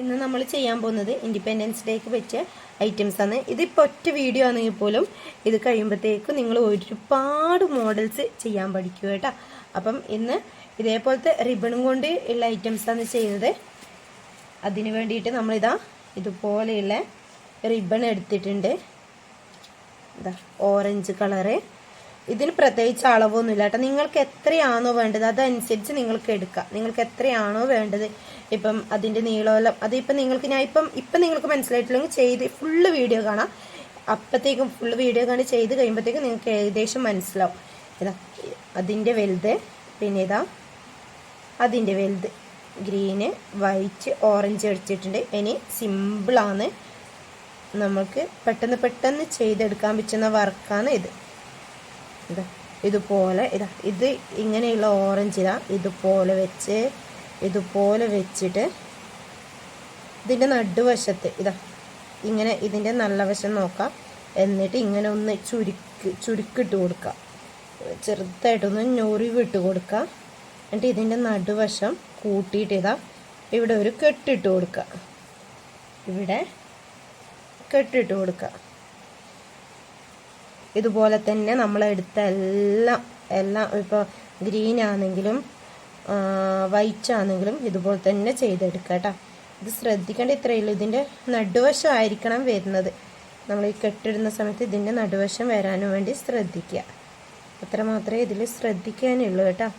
ഇന്ന് നമ്മൾ ചെയ്യാൻ പോകുന്നത് ഇൻഡിപെൻഡൻസ് ഡേക്ക് പറ്റിയ ഐറ്റംസ് ആണ്. ഇതിപ്പോൾ ഒറ്റ വീഡിയോ ആണെങ്കിൽ പോലും ഇത് കഴിയുമ്പോഴത്തേക്കും നിങ്ങൾ ഒരുപാട് മോഡൽസ് ചെയ്യാൻ പഠിക്കുക കേട്ടോ. അപ്പം ഇന്ന് ഇതേപോലത്തെ റിബണും കൊണ്ട് ഉള്ള ഐറ്റംസ് ആണ് ചെയ്യുന്നത്. അതിന് വേണ്ടിയിട്ട് നമ്മളിതാ ഇതുപോലെയുള്ള റിബൺ എടുത്തിട്ടുണ്ട്. ഇതാ ഓറഞ്ച് കളറ്. ഇതിന് പ്രത്യേകിച്ച് അളവൊന്നുമില്ല കേട്ടോ. നിങ്ങൾക്ക് എത്രയാണോ വേണ്ടത് അതനുസരിച്ച് നിങ്ങൾക്ക് എടുക്കാം. നിങ്ങൾക്ക് എത്രയാണോ വേണ്ടത്, ഇപ്പം അതിൻ്റെ നീളമെല്ലാം അതിപ്പം നിങ്ങൾക്ക് ഇപ്പം നിങ്ങൾക്ക് മനസ്സിലായിട്ടില്ലെങ്കിൽ ചെയ്ത് ഫുള്ള് വീഡിയോ കാണാം. അപ്പോഴത്തേക്കും ഫുള്ള് വീഡിയോ കാണി ചെയ്ത് കഴിയുമ്പോഴത്തേക്കും നിങ്ങൾക്ക് ഏകദേശം മനസ്സിലാവും. ഇതാ അതിൻ്റെ വലുത്, പിന്നെ ഇതാ അതിൻ്റെ വലുത്. ഗ്രീന്, വൈറ്റ്, ഓറഞ്ച് അടിച്ചിട്ടുണ്ട്. ഇനി സിമ്പിളാണ്, നമുക്ക് പെട്ടെന്ന് ചെയ്തെടുക്കാൻ പറ്റുന്ന വർക്കാണ് ഇത്. ഇതാ ഇതുപോലെ ഇത് ഇങ്ങനെയുള്ള ഓറഞ്ച് ഇതുപോലെ വെച്ചിട്ട് ഇതിൻ്റെ നടുവശത്ത് ഇങ്ങനെ ഇതിൻ്റെ നല്ല വശം നോക്കാം. എന്നിട്ട് ഇങ്ങനെ ഒന്ന് ചുരുക്കിട്ട് കൊടുക്കുക. ചെറുതായിട്ടൊന്ന് ഞൊറിവിട്ട് കൊടുക്കുക. എന്നിട്ട് ഇതിൻ്റെ നടുവശം കൂട്ടിയിട്ട് ഇവിടെ ഒരു കെട്ടിട്ട് കൊടുക്കുക. ഇവിടെ കെട്ടിട്ട് കൊടുക്കുക. ഇതുപോലെ തന്നെ നമ്മളെടുത്ത എല്ലാം ഇപ്പോൾ ഗ്രീൻ ആണെങ്കിലും വൈറ്റ് ആണെങ്കിലും ഇതുപോലെ തന്നെ ചെയ്തെടുക്കുക കേട്ടോ. ഇത് ശ്രദ്ധിക്കേണ്ട ഇത്രയേ ഉള്ളൂ. ഇതിൻ്റെ നടുവശം ആയിരിക്കണം വരുന്നത്. നമ്മൾ ഈ കെട്ടിടുന്ന സമയത്ത് ഇതിൻ്റെ നടുവശം വരാനും വേണ്ടി ശ്രദ്ധിക്കുക. അത്ര മാത്രമേ ഇതിൽ ശ്രദ്ധിക്കാനുള്ളൂ കേട്ടോ.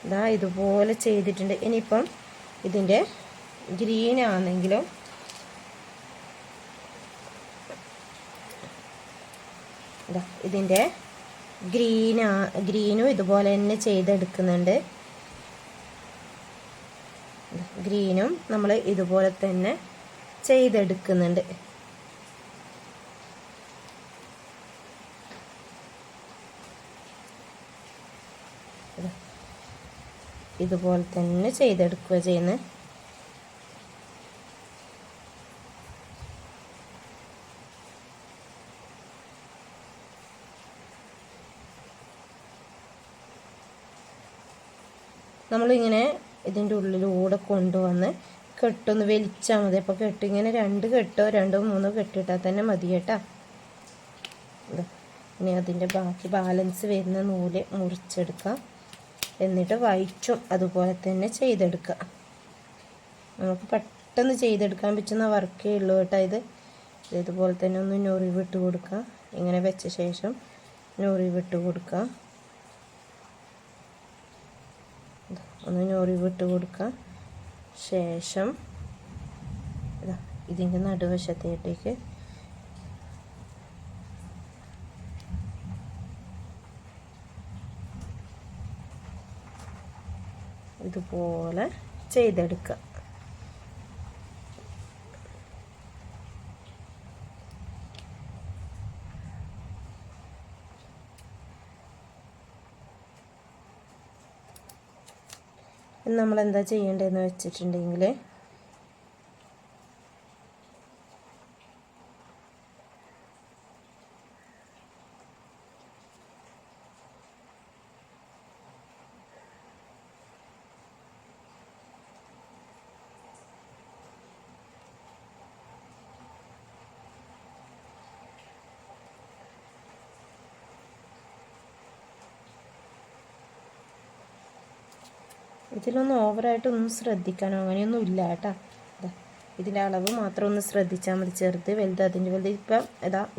ഇതാ ഇതുപോലെ ചെയ്തിട്ടുണ്ട്. ഇനിയിപ്പം ഇതിൻ്റെ ഗ്രീൻ ആണെങ്കിലും ഇതിൻ്റെ ഗ്രീനും ഇതുപോലെ തന്നെ ചെയ്തെടുക്കുന്നുണ്ട്. ഗ്രീനും നമ്മൾ ഇതുപോലെ തന്നെ ചെയ്തെടുക്കുന്നുണ്ട്. ഇതുപോലെ തന്നെ ചെയ്തെടുക്കുക ചെയ്യുന്നത്. നമ്മളിങ്ങനെ ഇതിൻ്റെ ഉള്ളിലൂടെ കൊണ്ടുവന്ന് കെട്ടൊന്ന് വലിച്ചാൽ മതി. അപ്പോൾ കെട്ടിങ്ങനെ 2 കെട്ടോ 2 3 കെട്ടിട്ടാൽ തന്നെ മതി കേട്ടോ. ഇനി അതിൻ്റെ ബാക്കി ബാലൻസ് വരുന്ന നൂല് മുറിച്ചെടുക്കാം. എന്നിട്ട് വൈറ്റും അതുപോലെ തന്നെ ചെയ്തെടുക്കുക. നമുക്ക് പെട്ടെന്ന് ചെയ്തെടുക്കാൻ പറ്റുന്ന വർക്കേ ഉള്ളൂ കേട്ടോ. ഇതുപോലെ തന്നെ ഒന്ന് ഞൊറിവിട്ട് കൊടുക്കുക. ഇങ്ങനെ വെച്ച ശേഷം ഞൊറിവിട്ട് കൊടുക്കുക. ഒന്ന് ഞൊറിവിട്ട് കൊടുക്കുക. ശേഷം ഇതിൻ്റെ നടുവശത്തേക്ക് ഇതുപോലെ ചെയ്തെടുക്കുക. നമ്മളെന്താ ചെയ്യേണ്ടതെന്ന് വെച്ചിട്ടുണ്ടെങ്കിൽ ഇതിലൊന്നും ഓവറായിട്ടൊന്നും ശ്രദ്ധിക്കാനോ അങ്ങനെയൊന്നും ഇല്ല കേട്ടോ. ഇതിൻ്റെ അളവ് മാത്രം ഒന്ന് ശ്രദ്ധിച്ചാൽ മതി. ചെറുത് വലുത് അതിൻ്റെ വലുത്. ഇപ്പം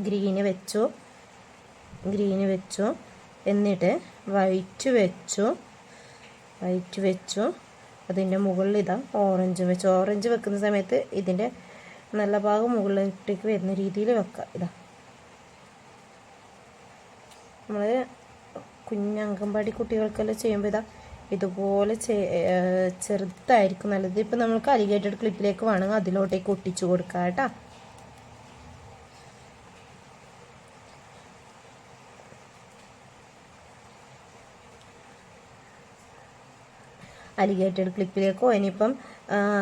ഗ്രീന് വെച്ചു. എന്നിട്ട് വൈറ്റ് വെച്ചു. അതിൻ്റെ മുകളിൽ ഓറഞ്ച് വെച്ചു. ഓറഞ്ച് വെക്കുന്ന സമയത്ത് ഇതിൻ്റെ നല്ല ഭാഗം മുകളിലേക്ക് വരുന്ന രീതിയിൽ വെക്കുക. നമ്മൾ കുഞ്ഞങ്കമ്പാടി കുട്ടികൾക്കെല്ലാം ചെയ്യുമ്പോൾ ഇതുപോലെ ചെറുതായിരിക്കും നല്ലത്. ഇപ്പം നമുക്ക് അലിഗേറ്റഡ് ക്ലിപ്പിലേക്ക് വേണമെങ്കിൽ അതിലോട്ടേക്ക് ഒട്ടിച്ചു കൊടുക്കാം കേട്ടോ. അലിഗേറ്റഡ് ക്ലിപ്പിലേക്കോ ഇനിയിപ്പം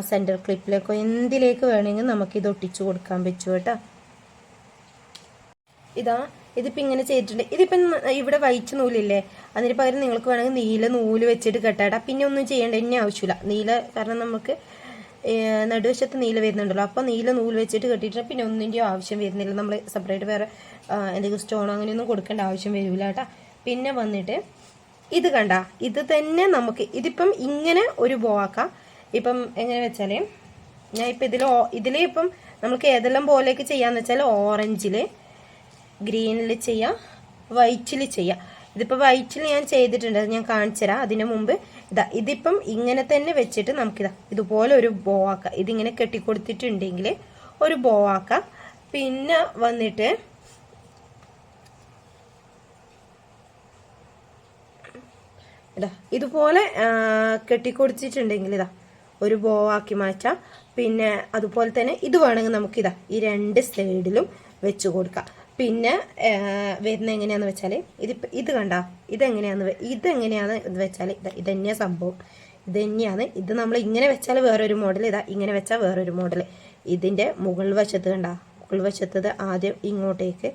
സെൻറ്റർ ക്ലിപ്പിലേക്കോ എന്തിലേക്ക് വേണമെങ്കിൽ നമുക്കിത് ഒട്ടിച്ചു കൊടുക്കാൻ പറ്റും കേട്ടോ. ഇതിപ്പോൾ ഇങ്ങനെ ചെയ്തിട്ടുണ്ട്. ഇതിപ്പം ഇവിടെ വൈറ്റ് നൂലില്ലേ, അതിന് പകരം നിങ്ങൾക്ക് വേണമെങ്കിൽ നീല നൂല് വെച്ചിട്ട് കെട്ടാടാം. പിന്നെ ഒന്നും ചെയ്യേണ്ട ഇനി ആവശ്യമില്ല. നീല കാരണം നമുക്ക് നടുവശത്ത് നീല വരുന്നുണ്ടല്ലോ, അപ്പോൾ നീല നൂല് വെച്ചിട്ട് കെട്ടിയിട്ട് പിന്നെ ഒന്നിൻ്റെയും ആവശ്യം വരുന്നില്ല. നമ്മൾ സെപ്പറേറ്റ് വേറെ എന്തെങ്കിലും സ്റ്റോണോ അങ്ങനെയൊന്നും കൊടുക്കേണ്ട ആവശ്യം വരില്ല കേട്ടോ. പിന്നെ വന്നിട്ട് ഇത് കണ്ട, ഇത് തന്നെ നമുക്ക് ഇതിപ്പം ഇങ്ങനെ ഒരു ബോ ആക്കാം. ഇപ്പം എങ്ങനെ വെച്ചാൽ ഞാൻ ഇപ്പം ഇതിൽ ഇപ്പം നമുക്ക് ഏതെല്ലാം പോലെയൊക്കെ ചെയ്യാന്ന് വെച്ചാൽ ഓറഞ്ചിൽ, ഗ്രീനിൽ ചെയ്യാം, വൈറ്റിൽ ചെയ്യാം. ഇതിപ്പോൾ വൈറ്റിൽ ഞാൻ ചെയ്തിട്ടുണ്ട്, അത് ഞാൻ കാണിച്ചു തരാം. അതിന് മുമ്പ് ഇതിപ്പം ഇങ്ങനെ തന്നെ വെച്ചിട്ട് നമുക്കിതാ ഇതുപോലെ ഒരു ബോ ആക്കാം. ഇതിങ്ങനെ കെട്ടിക്കൊടുത്തിട്ടുണ്ടെങ്കിൽ ഒരു ബോ ആക്കാം. പിന്നെ വന്നിട്ട് ഇതുപോലെ കെട്ടിക്കൊടുത്തിട്ടുണ്ടെങ്കിൽ ഒരു ബോ ആക്കി മാറ്റാം. പിന്നെ അതുപോലെ തന്നെ ഇത് വേണമെങ്കിൽ നമുക്കിതാ ഈ രണ്ട് സൈഡിലും വെച്ച് കൊടുക്കാം. പിന്നെ വരുന്ന എങ്ങനെയാന്ന് വെച്ചാൽ ഇത് കണ്ട, ഇതെങ്ങനെയാന്ന് വെച്ചാൽ ഇത് തന്നെയാ സംഭവം. ഇത് തന്നെയാണ്. ഇത് നമ്മൾ ഇങ്ങനെ വെച്ചാൽ വേറൊരു മോഡൽ, ഇങ്ങനെ വെച്ചാൽ വേറൊരു മോഡൽ. ഇതിൻ്റെ മുകൾ വശത്ത് കണ്ട, മുകൾ വശത്തത് ആദ്യം ഇങ്ങോട്ടേക്ക്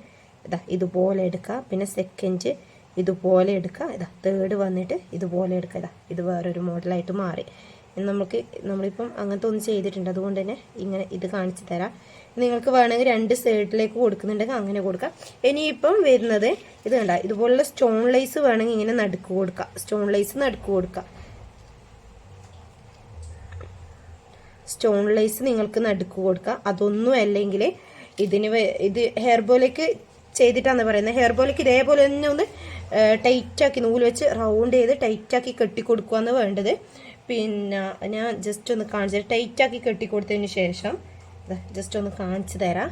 ഇതുപോലെ എടുക്കുക. പിന്നെ സെക്കൻഡ് ഇതുപോലെ എടുക്കുക. തേർഡ് വന്നിട്ട് ഇതുപോലെ എടുക്കുക. ഇത് വേറൊരു മോഡലായിട്ട് മാറി. നമ്മളിപ്പം അങ്ങനത്തെ ഒന്ന് ചെയ്തിട്ടുണ്ട്, അതുകൊണ്ട് തന്നെ ഇങ്ങനെ ഇത് കാണിച്ചു തരാം. നിങ്ങൾക്ക് വേണമെങ്കിൽ രണ്ട് സൈഡിലേക്ക് കൊടുക്കുന്നുണ്ടെങ്കിൽ അങ്ങനെ കൊടുക്കാം. ഇനിയിപ്പം വരുന്നത് ഇത് കണ്ട, ഇതുപോലുള്ള സ്റ്റോൺ ലൈസ് വേണമെങ്കിൽ ഇങ്ങനെ നടുക്ക് കൊടുക്കാം. സ്റ്റോൺ ലൈസ് നടുക്ക് കൊടുക്കാം. സ്റ്റോൺ ലൈസ് നിങ്ങൾക്ക് നടുക്ക് കൊടുക്കാം. അതൊന്നും അല്ലെങ്കിൽ ഇത് ഹെയർ ബോയിലേക്ക് ചെയ്തിട്ടാണ് പറയുന്നത്. ഹെയർ ബോയിലേക്ക് ഇതേപോലെ തന്നെ ഒന്ന് ടൈറ്റാക്കി നൂല് വെച്ച് റൗണ്ട് ചെയ്ത് ടൈറ്റാക്കി കെട്ടിക്കൊടുക്കുകയാണ് വേണ്ടത്. പിന്നെ ഞാൻ ജസ്റ്റ് ഒന്ന് കാണിച്ചു തരാം. ടൈറ്റാക്കി കെട്ടിക്കൊടുത്തതിന് ശേഷം ജസ്റ്റ് ഒന്ന് കാണിച്ചു തരാം.